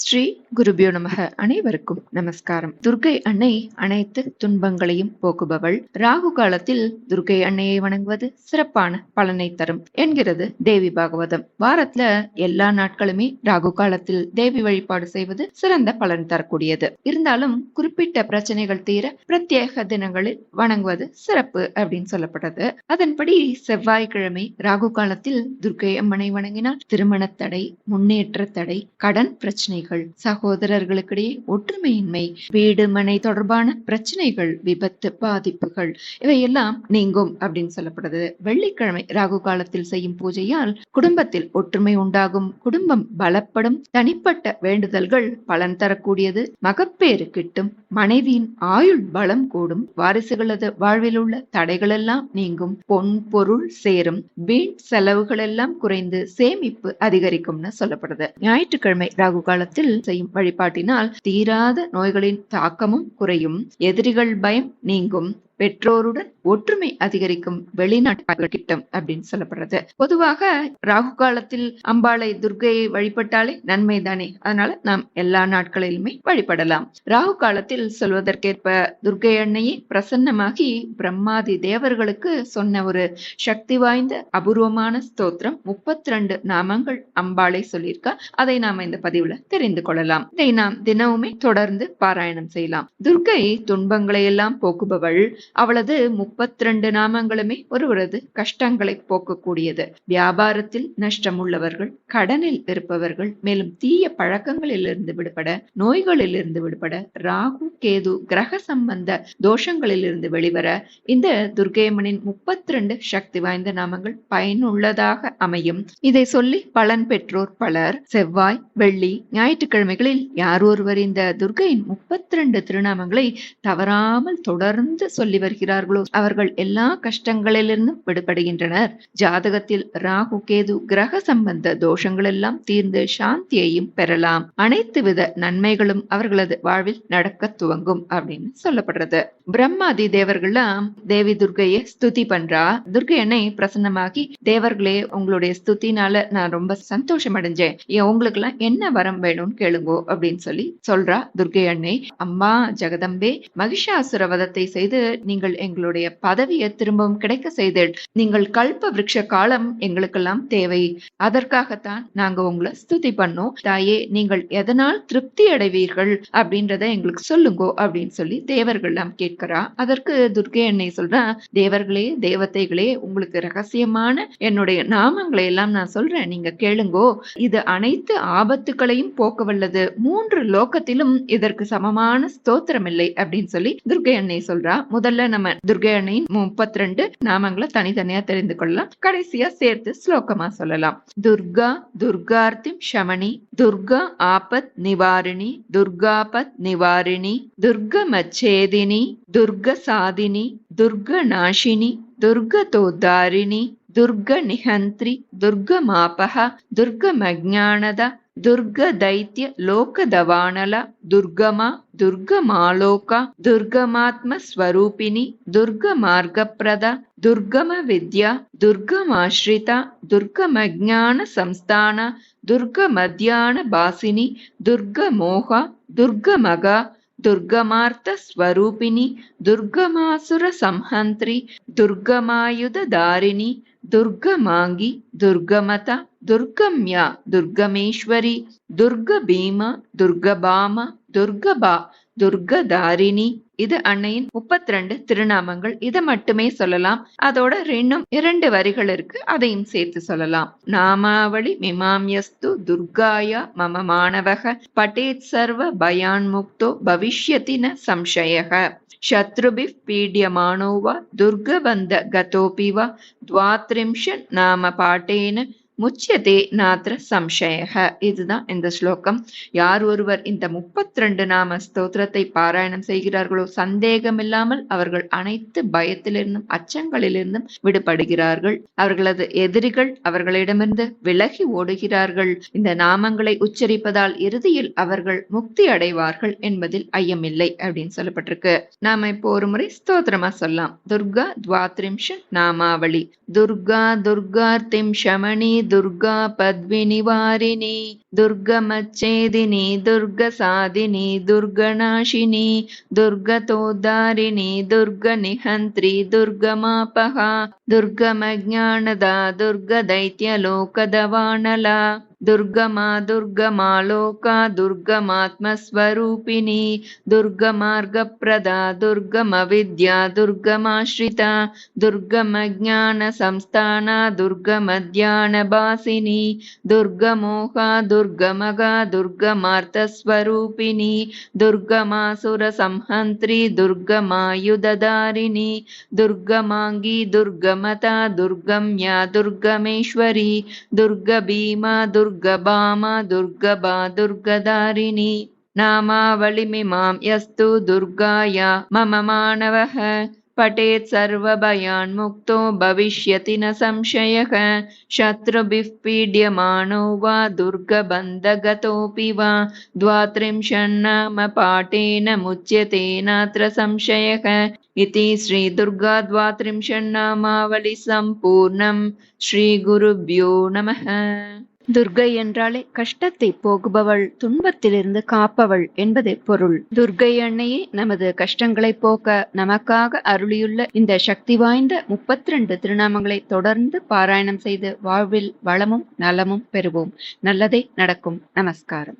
ஸ்ரீ குருபியோ நமக. அனைவருக்கும் நமஸ்காரம். துர்க்கை அன்னை அனைத்து துன்பங்களையும் போக்குபவள். ராகு காலத்தில் துர்க்கை அன்னையை வணங்குவது சிறப்பான பலனை தரும் என்கிறது தேவி பாகவதம். வாரத்துல எல்லா நாட்களுமே ராகு காலத்தில் தேவி வழிபாடு செய்வது சிறந்த பலன் தரக்கூடியது. இருந்தாலும் குறிப்பிட்ட பிரச்சனைகள் தீர பிரத்யேக தினங்களில் வணங்குவது சிறப்பு அப்படின்னு சொல்லப்பட்டது. அதன்படி செவ்வாய்க்கிழமை ராகு காலத்தில் துர்க்கை அம்மனை வணங்கினால் திருமண தடை, முன்னேற்ற தடை, கடன் பிரச்சனைகள், சகோதரர்களுக்கிடையே ஒற்றுமையின்மை, வீடு மனை தொடர்பான பிரச்சனைகள், விபத்து, பாதிப்புகள் இவையெல்லாம் நீங்கும் அப்படின்னு சொல்லப்படுது. வெள்ளிக்கிழமை ராகு காலத்தில் செய்யும் பூஜையால் குடும்பத்தில் ஒற்றுமை உண்டாகும், குடும்பம் பலப்படும், தனிப்பட்ட வேண்டுதல்கள் பலன் தரக்கூடியது, மகப்பேறு கிட்டும், மனைவியின் ஆயுள் பலம் கூடும், வாரிசுகளது வாழ்வில் உள்ள தடைகள் எல்லாம் நீங்கும், பொன் பொருள் சேரும், வீண் செலவுகள் எல்லாம் குறைந்து சேமிப்பு அதிகரிக்கும்னு சொல்லப்படுது. ஞாயிற்றுக்கிழமை ராகு காலத்தில் செய்யும் வழிபாட்டினால் தீராத நோய்களின் தாக்கமும் குறையும், எதிரிகள் பயம் நீங்கும், பெற்றோருடன் ஒற்றுமை அதிகரிக்கும், வெளிநாட்டு கிட்டம் அப்படின்னு சொல்லப்படுறது. பொதுவாக ராகு காலத்தில் அம்பாளை துர்க்கையை வழிபட்டாலே நன்மை தானே. அதனால நாம் எல்லா நாட்களிலுமே வழிபடலாம். ராகு காலத்தில் சொல்வதற்கேற்ப துர்க்கை அன்னையை பிரசன்னமாகி பிரம்மாதி தேவர்களுக்கு சொன்ன ஒரு சக்தி வாய்ந்த அபூர்வமான ஸ்தோத்திரம் 32 நாமங்கள் அம்பாளை சொல்லியிருக்கா. அதை நாம இந்த பதிவுல தெரிந்து கொள்ளலாம். இதை நாம் தினமுமே தொடர்ந்து பாராயணம் செய்யலாம். துர்க்கை துன்பங்களை எல்லாம் போக்குபவள். அவளது 32 நாமங்களுமே ஒருவரது கஷ்டங்களை போக்கக்கூடியது. வியாபாரத்தில் நஷ்டம் உள்ளவர்கள், கடனில் இருப்பவர்கள், மேலும் தீய பழக்கங்களில் இருந்து விடுபட, நோய்களில் இருந்து விடுபட, ராகு கேது கிரக சம்பந்த தோஷங்களில் இருந்து வெளிவர இந்த துர்க்கையம்மனின் 32 சக்தி வாய்ந்த நாமங்கள் பயனுள்ளதாக அமையும். இதை சொல்லி பலன் பெற்றோர் பலர். செவ்வாய், வெள்ளி, ஞாயிற்றுக்கிழமைகளில் யார் ஒருவர் இந்த துர்க்கையின் 32 திருநாமங்களை தவறாமல் தொடர்ந்து சொல்லி வருகிறார்களோ அவர்கள் எல்லா கஷ்டங்களிலிருந்து விடுபடுகின்றனர். ஜாதகத்தில் ராகு கேது கிரக சம்பந்த தோஷங்கள் எல்லாம் தீர்ந்து சாந்தியையும் பெறலாம். அனைத்து வித நன்மைகளும் அவர்களது வாழ்வில் நடக்க துவங்கும் அப்படின்னு சொல்லப்படுறது. பிரம்மாதி தேவர்கள்லாம் தேவி துர்க்கையை ஸ்துதி பண்றா. துர்க்கை அன்னை பிரசன்னமாகி, தேவர்களே உங்களுடைய ஸ்துதினால நான் ரொம்ப சந்தோஷம் அடைஞ்சேன், உங்களுக்கு எல்லாம் என்ன வரம் வேணும்னு கேளுங்கோ அப்படின்னு சொல்லி சொல்றா துர்க்கை அன்னை. அம்மா ஜெகதம்பே, மகிஷாசுர வதத்தை செய்து நீங்கள் எங்களுடைய பதவியை திரும்பவும் கிடைக்க செய்தேன். நீங்கள் கல்ப விருட்ச காலம் எங்களுக்கெல்லாம் தேவை. அதற்காகத்தான் நாங்க உங்களை ஸ்துதி பண்ணோம். தாயே, நீங்கள் எதனால் திருப்தி அடைவீர்கள் அப்படின்றத எங்களுக்கு சொல்லுங்கோ அப்படின்னு சொல்லி தேவர்கள் எல்லாம் கேட்கிறா. அதற்கு துர்க்கை அன்னை சொல்றா, தேவர்களே, தேவதைகளே, உங்களுக்கு ரகசியமான என்னுடைய நாமங்களை எல்லாம் நான் சொல்றேன், நீங்க கேளுங்கோ. இது அனைத்து ஆபத்துகளையும் போக்க வல்லது. 3 லோகத்திலும் இதற்கு சமமான ஸ்தோத்திரம் இல்லை அப்படின்னு சொல்லி துர்க்கை அன்னை சொல்றா. முதல்ல நம்ம துர்க்கை அன்னையின் 32 நாமங்களை தனித்தனியா தெரிந்து கொள்ளலாம். கடைசியா சேர்த்து ஸ்லோகமா சொல்லலாம். துர்கா துர்கார்த்திம் ஷமணி, துர்கா ஆபத் நிவாரிணி, துர்காபத் நிவாரிணி, துர்க மச்சேதினி, துர்க சாதினி, துர்க நாஷினி, துர்க தோத்தாரிணி, துர்க நிஹந்திரி, துர்க மாபக, துர்க மஜ்ஞானத, துர்க தைத்ய லோக தவானல, துர்கமா, துர்க மாலோகா, துர்கமாத்ம ஸ்வரூபிணி, துர்க மார்கப்ரத, துர்கம வித்யா, துர்கமாஸ்ரிதா, துர்கமஜ்ஞான சம்ஸ்தான, துர்க மத்யான பாசினி, துர்க மோகா, துர்க மகா, துர்கமார்த்த ஸ்வரூபிணி, துர்கமாசுர சம்ஹந்திரி, துர்கமாயுத தாரிணி, துர்கமாங்கி, துர்கமதா, துர்கம்யா, துர்கமேஸ்வரி, துர்க பீமா, துர்கபாமா, துர்கபா, துர்கதாரிணி. இது அன்னையின் 32 திருநாமங்கள். இதை மட்டுமே சொல்லலாம். அதோட இன்னும் 2 வரிகள் இருக்கு, அதையும் சேர்த்து சொல்லலாம். நாமாவளி மிமாம்யஸ்து துர்காயா மம மாணவக பட்டேத் சர்வ பயான் முக்தோ பவிஷ்யதி ந சம்சயக, சத்ருபிப் பீட்யமானோவா துர்கபந்த கதோபிவா, த்வாத்ரிம்ஷன் நாம பாட்டேன முச்சியதே நாத்ர சம்சயக. இதுதான் இந்த ஸ்லோகம். யார் ஒருவர் இந்த 32 நாம ஸ்தோத்திரத்தை பாராயணம் செய்கிறார்களோ சந்தேகமில்லாமல் அவர்கள் அனைத்து பயத்திலிருந்தும் அச்சங்களிலிருந்தும் விடுபடுகிறார்கள். அவர்களது எதிரிகள் அவர்களிடமிருந்து விலகி ஓடுகிறார்கள். இந்த நாமங்களை உச்சரிப்பதால் இறுதியில் அவர்கள் முக்தி அடைவார்கள் என்பதில் ஐயமில்லை அப்படின்னு சொல்லப்பட்டிருக்கு. நாம இப்போ ஒரு முறை ஸ்தோத்திரமா சொல்லலாம். துர்கா துவாத்ரிம்ஷ நாமாவளி. துர்கா துர்கார்த்திம் ஷமணி दुर्गा पद्विनिवारिणी दुर्गमच्छेदिनी दुर्गसादिनी दुर्गनाशिनी दुर्गतोद्धारिणी दुर्गनिहन्त्री दुर्गमापहा दुर्गमज्ञानदा दुर्गदैत्यलोकदवानला दुर्गमा दुर्गमालोका दुर्गमात्मस्वरूपिणी दुर्गमार्गप्रदा दुर्गमविद्या दुर्गमाश्रिता दुर्गमज्ञानसंस्थाना दुर्गमध्यानभासिनी दुर्गमोहा दुर्गमगा दुर्गमार्थस्वरूपिणी दुर्गमासुरसंहन्त्री दुर्गमायुधधारिणी दुर्गमाङ्गी दुर्गमता दुर्गम्या दुर्गमेश्वरी दुर्गभीमा दुर्गभामा दुर्गभा दुर्गधारिणी नामावलिमिमां यस्तु दुर्गाया मम मानवः पठेत् सर्वभयान्मुक्तो भविष्यति न संशयः शत्रुभिः पीड्यमानो वा दुर्गबन्धगतोऽपि वा द्वात्रिंशन्नाम पाठेन मुच्यते नात्र संशयः इति श्रीदुर्गा द्वात्रिंशन्नामावलि सम्पूर्णम् श्रीगुरुभ्यो नमः. துர்கை என்றாலே கஷ்டத்தை போக்குபவள், துன்பத்திலிருந்து காப்பவள் என்பது பொருள். துர்கை அன்னையே நமது கஷ்டங்களை போக்க நமக்காக அருளியுள்ள இந்த சக்தி வாய்ந்த 32 திருநாமங்களை தொடர்ந்து பாராயணம் செய்து வாழ்வில் வளமும் நலமும் பெறுவோம். நல்லதே நடக்கும். நமஸ்காரம்.